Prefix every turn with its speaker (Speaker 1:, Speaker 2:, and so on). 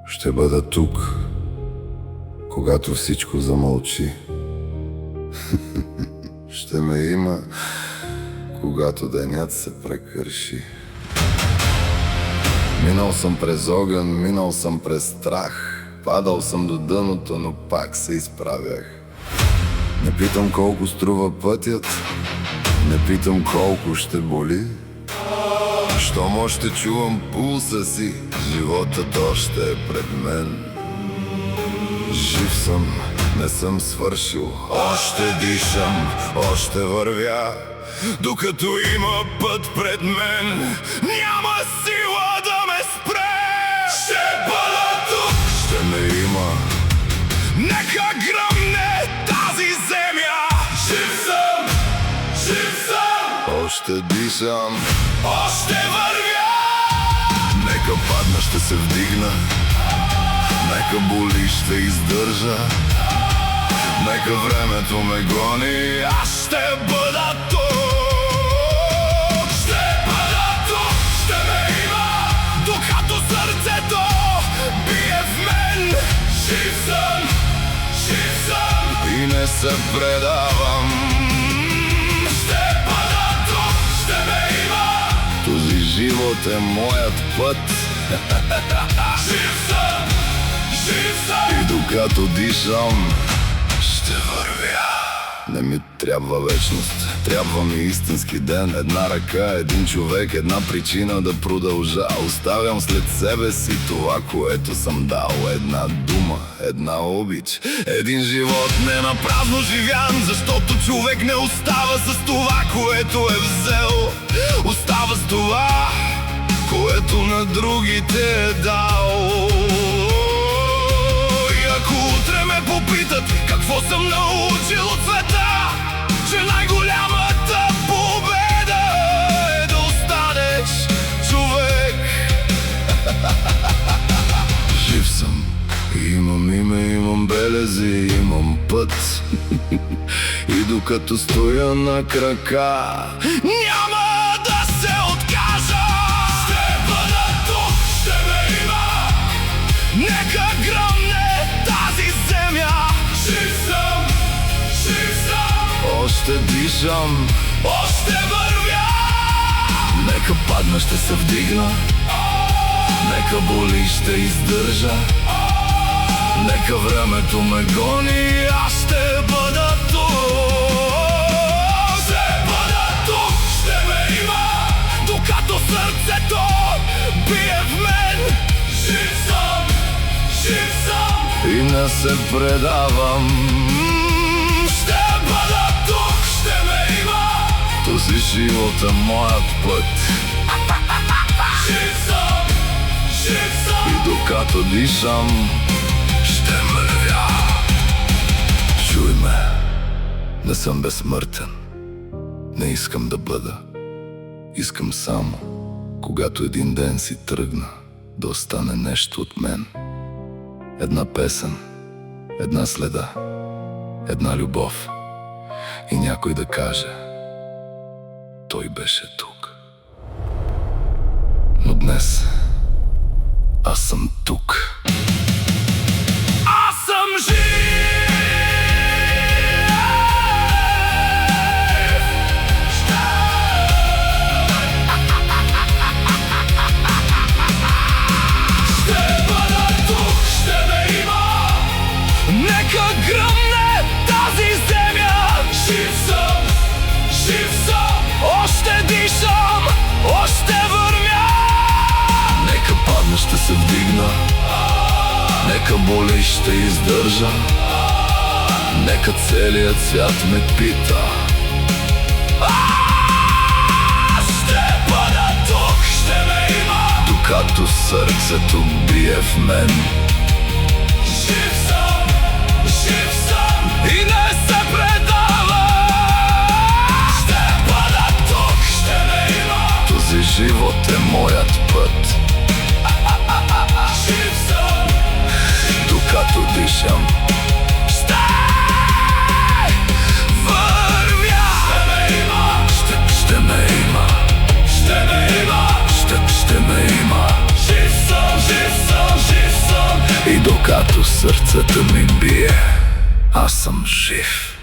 Speaker 1: Ще бъда тук, когато всичко замълчи. Ще ме има, когато денят се прекърши. Минал съм през огън, минал съм през страх. Падал съм до дъното, но пак се изправях. Не питам колко струва пътят, не питам колко ще боли. Щом още чувам пулса си, животът още е пред мен. Жив съм, не съм свършил, още дишам, още вървя. Докато има път пред мен, няма сила да ме спре. Ще бъда тук, ще ме има, нека гръмне тази земя. Жив съм, жив съм, още дишам, още вървя. Нека падна, ще се вдигна, нека боли, ще издържа. Нека времето ме гони, аз ще бъда тук. Ще бъда тук, ще ме има, докато сърцето бие в мен. Жив съм, жив съм и не се предавам. Ще бъда тук, ще ме има, този живот е моят път. Жив съм, жив съм и докато дишам, ще вървя. Не ми трябва вечност, трябва ми истински ден. Една ръка, един човек, една причина да продължа. Оставям след себе си това, което съм дал. Една дума, една обич, един живот не напразно живян. Защото човек не остава с това, което е взел. Остава с това, което на другите е дал. Ако утре ме попитат какво съм научил от света, че най-голямата победа е да останеш човек. Жив съм, имам име, имам белези, имам път. И докато стоя на крака, няма да се откажа. Ще бъда тук, ще ме има, нека гръмне тази земя. Жив съм, жив съм, още дишам, още вървя. Нека падна, ще се вдигна, нека боли, ще издържа. Нека времето ме гони, аз ще бъда тук. Ще бъда тук, ще ме има, докато сърцето бие в мен. Жив съм, жив съм и не се предавам. Ще бъда тук, ще ме има, този живот е моят път. Жив съм, жив съм и докато дишам, ще вървя. Чуй ме, не съм безсмъртен, не искам да бъда. Искам само, когато един ден си тръгна, да остане нещо от мен. Една песен, една следа, една любов и някой да каже: той беше тук. Но днес аз съм тук. Аз съм жив! Нека гръмне тази земя. Жив съм, жив съм, още дишам, още вървя. Нека падна, ще се вдигна, нека боли, ще издържа. Нека целият свят ме пита. Ще бъда тук, ще ме има, докато сърцето бие в мен. Жив съм, жив съм и не се предава. Ще бъда тук, ще ме има, този живот е моят път. Жив съм, докато дишам, ще вървя. Ще ме има, ще ме има, ще ме има, ще ме има. Жив съм, жив съм, жив съм. И докато сърцето ми бие, аз съм жив.